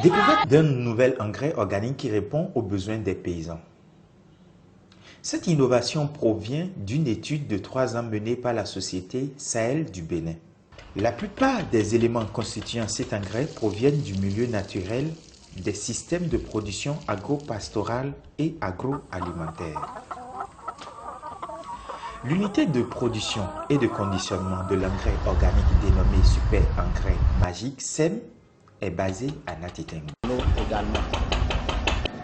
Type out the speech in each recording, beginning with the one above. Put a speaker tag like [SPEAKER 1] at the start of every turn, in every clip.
[SPEAKER 1] Découverte d'un nouvel engrais organique qui répond aux besoins des paysans. Cette innovation provient d'une étude de 3 ans menée par la société Sahel du Bénin. La plupart des éléments constituant cet engrais proviennent du milieu naturel, des systèmes de production agro-pastorale et agroalimentaire. L'unité de production et de conditionnement de l'engrais organique dénommé Super Engrais Magique SEM est basée à Natitengue.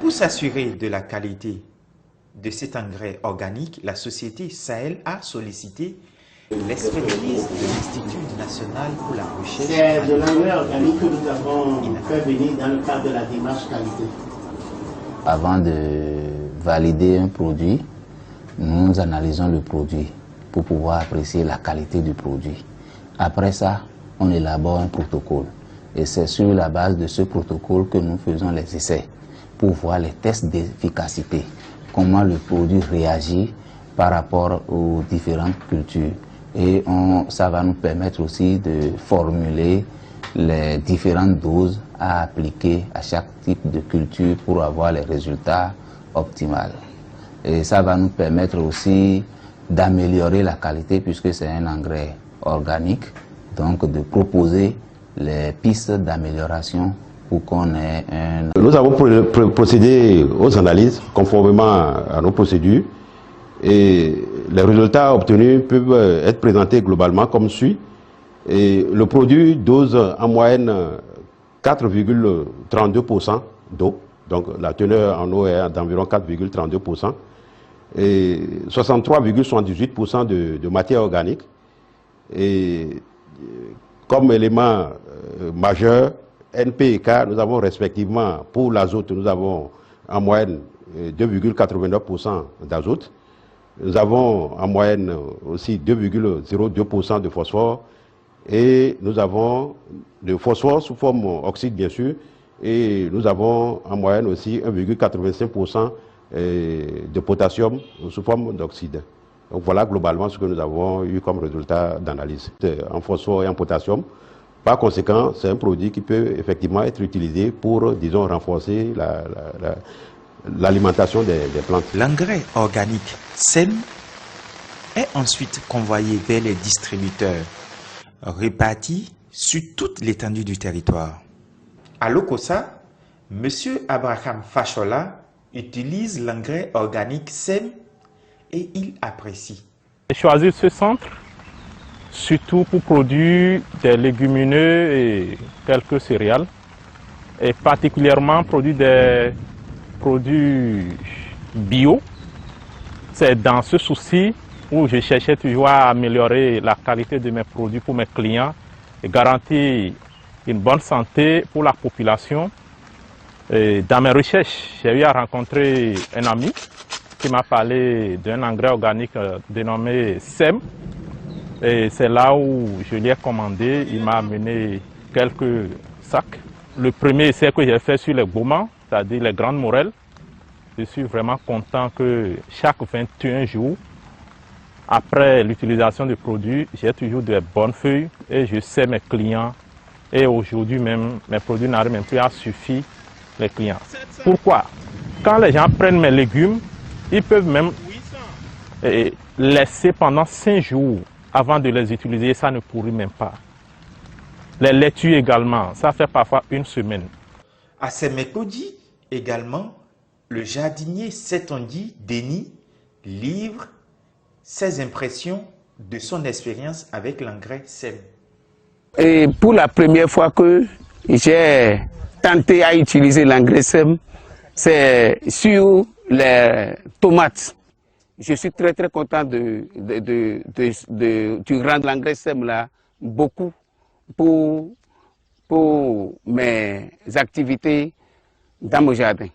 [SPEAKER 1] Pour s'assurer de la qualité de cet engrais organique, la société Sahel a sollicité l'expertise de l'Institut national pour la recherche.
[SPEAKER 2] C'est de l'engrais organique que nous avons fait venir dans le cadre de la démarche qualité.
[SPEAKER 3] Avant de valider un produit, nous analysons le produit pour pouvoir apprécier la qualité du produit. Après ça, on élabore un protocole. Et c'est sur la base de ce protocole que nous faisons les essais pour voir les tests d'efficacité, comment le produit réagit par rapport aux différentes cultures. Et ça va nous permettre aussi de formuler les différentes doses à appliquer à chaque type de culture pour avoir les résultats optimaux. Et ça va nous permettre aussi d'améliorer la qualité puisque c'est un engrais organique, donc de proposer les pistes d'amélioration pour qu'on ait un...
[SPEAKER 4] Nous avons procédé aux analyses conformément à nos procédures et les résultats obtenus peuvent être présentés globalement comme suit. Et le produit dose en moyenne 4,32% d'eau, donc la teneur en eau est d'environ 4,32%, et 63,78% de matière organique. Et comme élément majeur, NP et K, nous avons respectivement, pour l'azote, nous avons en moyenne 2,89% d'azote. Nous avons en moyenne aussi 2,02% de phosphore. Et nous avons le phosphore sous forme oxyde, bien sûr. Et nous avons en moyenne aussi 1,85% de potassium sous forme d'oxyde. Donc voilà globalement ce que nous avons eu comme résultat d'analyse en phosphore et en potassium. Par conséquent, c'est un produit qui peut effectivement être utilisé pour, disons, renforcer l'alimentation des plantes.
[SPEAKER 1] L'engrais organique SEM est ensuite convoyé vers les distributeurs répartis sur toute l'étendue du territoire. À Lokossa, M. Abraham Fachola utilise l'engrais organique SEM et il apprécie.
[SPEAKER 5] J'ai choisi ce centre surtout pour produire des légumineux et quelques céréales, et particulièrement produire des produits bio. C'est dans ce souci où je cherchais toujours à améliorer la qualité de mes produits pour mes clients et garantir une bonne santé pour la population. Et dans mes recherches, j'ai eu à rencontrer un ami qui m'a parlé d'un engrais organique dénommé SEM. Et c'est là où je l'ai commandé, il m'a amené quelques sacs. Le premier essai que j'ai fait sur les gourmands, c'est-à-dire les grandes morelles, je suis vraiment content que chaque 21 jours, après l'utilisation du produit, j'ai toujours de bonnes feuilles et je sais mes clients. Et aujourd'hui même, mes produits n'arrivent même plus à suffire les clients. Pourquoi? Quand les gens prennent mes légumes, ils peuvent même laisser pendant 5 jours avant de les utiliser, ça ne pourrit même pas. Les laitues également, ça fait parfois 1 semaine.
[SPEAKER 1] À ces mercredis également, le jardinier Setongi Denis livre ses impressions de son expérience avec l'engrais SEM.
[SPEAKER 2] Et pour la première fois que j'ai tenté à utiliser l'engrais SEM, c'est sur les tomates. Je suis très content de rendre l'engrais SEM là beaucoup pour mes activités dans mon jardin.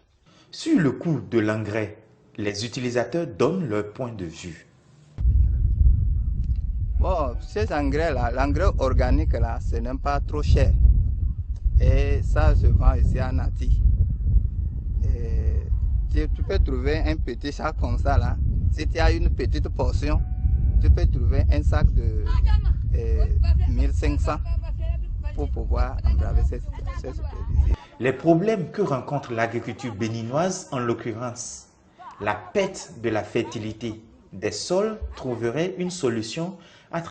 [SPEAKER 1] Sur le coût de l'engrais, les utilisateurs donnent leur point de vue.
[SPEAKER 6] Bon, ces engrais-là, l'engrais organique là, ce n'est pas trop cher. Et ça se vend ici à Nati. Tu peux trouver un petit sac comme ça là. Si tu as une petite portion, tu peux trouver un sac de 1500 pour pouvoir embraver ces superficies.
[SPEAKER 1] Les problèmes que rencontre l'agriculture béninoise, en l'occurrence la perte de la fertilité des sols, trouveraient une solution